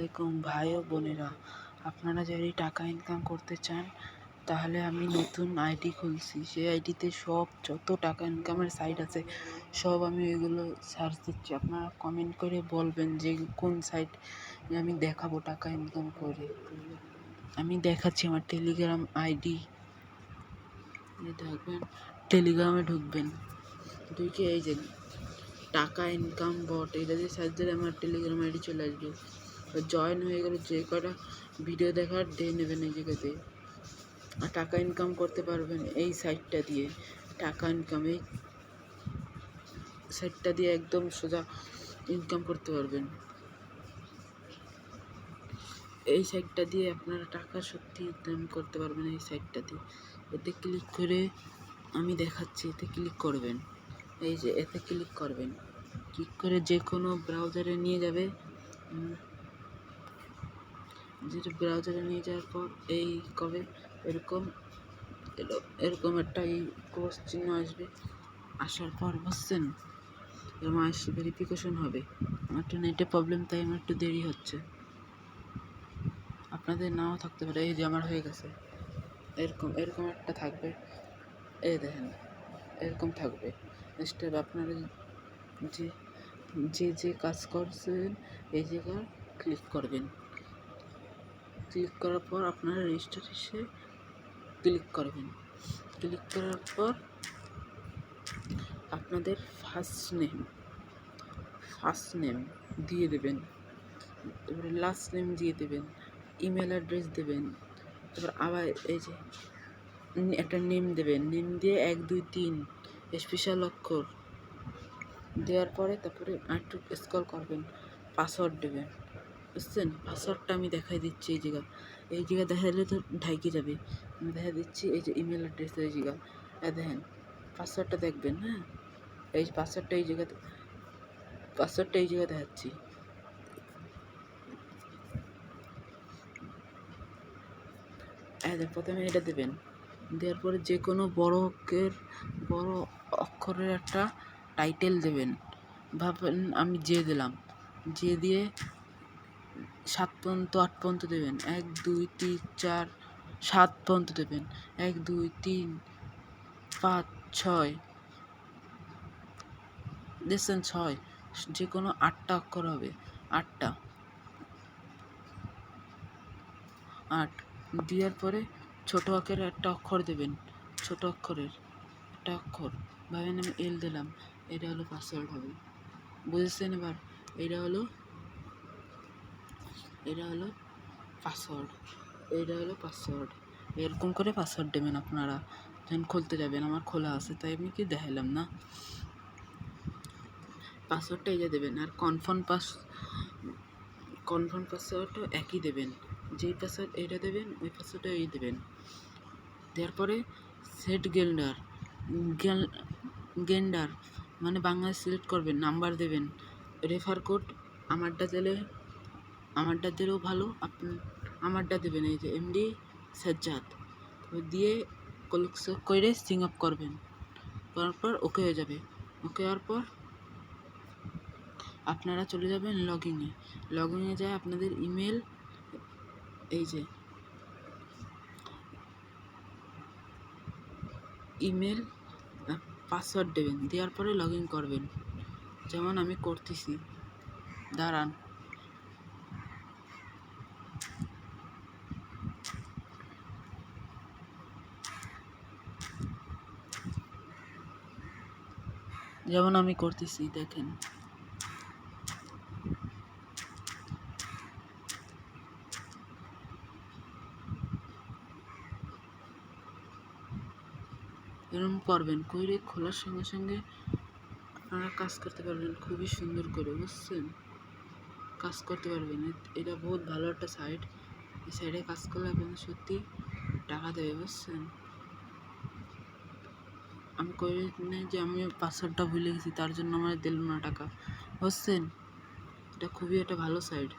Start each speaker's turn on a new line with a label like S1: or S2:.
S1: আলাইকুম ভাই ও বোনেরা, আপনারা যদি টাকা ইনকাম করতে চান তাহলে আমি নতুন আইডি খুলছি। সেই আইডিতে সব যত টাকা ইনকামের সাইট আছে সব আমি ওইগুলো সার্চ দিচ্ছি। আপনারা কমেন্ট করে বলবেন যে কোন সাইট আমি দেখাবো টাকা ইনকাম করে। আমি দেখাচ্ছি আমার টেলিগ্রাম আইডি। দেখবেন টেলিগ্রামে ঢুকবেন, ঢুকে এই যে টাকা ইনকাম বট এটা দিয়ে সার্চ দিলে আমার টেলিগ্রাম আইডি চলে আসবে। জয়েন হয়ে গেলে যে কটা ভিডিও দেখার দিয়ে নেবেন এই জায়গাতে, আর টাকা ইনকাম করতে পারবেন এই সাইটটা দিয়ে। টাকা ইনকাম এই সাইটটা দিয়ে একদম সোজা ইনকাম করতে পারবেন। এই সাইটটা দিয়ে আপনারা টাকা সত্যি ইনকাম করতে পারবেন এই সাইটটা দিয়ে। এতে ক্লিক করে আমি দেখাচ্ছি, এতে ক্লিক করবেন। এই যে এতে ক্লিক করবেন, ক্লিক করে যে কোনো ব্রাউজারে নিয়ে যাবে। যেটা ব্রাউজারে নিয়ে যাওয়ার পর এই কবে এরকম একটা এই ক্রস চিহ্ন আসবে। আসার পর বুঝছেন আমার ভেরিফিকেশন হবে। আমার একটু নেটে প্রবলেম, তাই আমার একটু দেরি হচ্ছে, আপনাদের নাও থাকতে পারে। এই যে আমার হয়ে গেছে, এরকম একটা থাকবে। এই দেখেন এরকম থাকবে স্টেপ। আপনারা যে কাজ করছেন এই জায়গায় ক্লিক করবেন। ক্লিক করার পর আপনারা রেজিস্ট্রেশনে ক্লিক করবেন। ক্লিক করার পর আপনাদের ফার্স্ট নেম দিয়ে দেবেন, এবারে লাস্ট নেম দিয়ে দেবেন, ইমেল অ্যাড্রেস দেবেন। তারপর আবার এই যে একটা নেম দেবেন, নেম দিয়ে 1 2 3 স্পেশাল অক্ষর দেওয়ার পরে তারপরে একটু স্ক্রল করবেন, পাসওয়ার্ড দেবেন। বুঝছেন? পাসওয়ার্ডটা আমি দেখাই দিচ্ছি। এই জায়গা দেখালে তো ঢাইকে যাবে। আমি দেখা দিচ্ছি এই যে ইমেল অ্যাড্রেস এই জায়গা দেখেন, পাসওয়ার্ডটা দেখবেন। হ্যাঁ, এই পাসওয়ার্ডটা এই জায়গায় দেখাচ্ছি। প্রথমে এটা দেবেন, দেওয়ার পরে যে কোনো বড় অক্ষরের একটা টাইটেল দেবেন। ভাবেন আমি দিলাম, দিয়ে 7 পর্যন্ত 8 পর্যন্ত দেবেন। 1 2 3 4 7 পর্যন্ত দেবেন। 1 2 3 5 6 দেখছেন 6, যে কোনো 8টা অক্ষর হবে। 8 দেওয়ার পরে ছোট আকারের একটা অক্ষর দেবেন। ছোট অক্ষরের একটা অক্ষর ভাবেন আমি এল দিলাম, এটা হলো পাসওয়ার্ড হবে। বুঝেছেন? এবার এটা হলো পাসওয়ার্ড। এরকম করে পাসওয়ার্ড দেবেন আপনারা যখন খুলতে যাবেন। আমার খোলা আছে তাই আমি কি দেখালাম না। পাসওয়ার্ডটা এই যে দেবেন, আর কনফার্ম পাসওয়ার্ডটা একই দেবেন। যেই পাসওয়ার্ড এইটা দেবেন ওই পাসওয়ার্ডটা এই দেবেন। দেওয়ার পরে সেট গেন্ডার মানে বাংলায় সিলেক্ট করবেন, নাম্বার দেবেন, রেফার কোড আমারটা দিলেও ভালো, আমারটা দেবেন। এই যে MD সাজ্জাদ দিয়ে করে সিং আপ করবেন। করার পর ওকে হয়ে যাবে। ওকে হওয়ার পর আপনারা চলে যাবেন লগইনে যায় আপনাদের ইমেল, এই যে ইমেল পাসওয়ার্ড দেবেন। দেওয়ার পরে লগ ইন করবেন, যেমন আমি করতেছি। দাঁড়ান, যেমন আমি করতেছি দেখেন। এরকম করবেন, করে খোলার সঙ্গে সঙ্গে আপনারা কাজ করতে পারবেন খুবই সুন্দর করে। বুঝছেন? কাজ করতে পারবেন। এটা বহুত ভালো একটা সাইট। এই সাইটে কাজ করলে আপনাদের সত্যি টাকা দেবে। বুঝছেন? আমি করে নেই যে আমি পাসওয়ার্ডটা ভুলে গেছি, তার জন্য আমার দিল না টাকা। বুঝছেন? এটা খুবই একটা ভালো সাইট।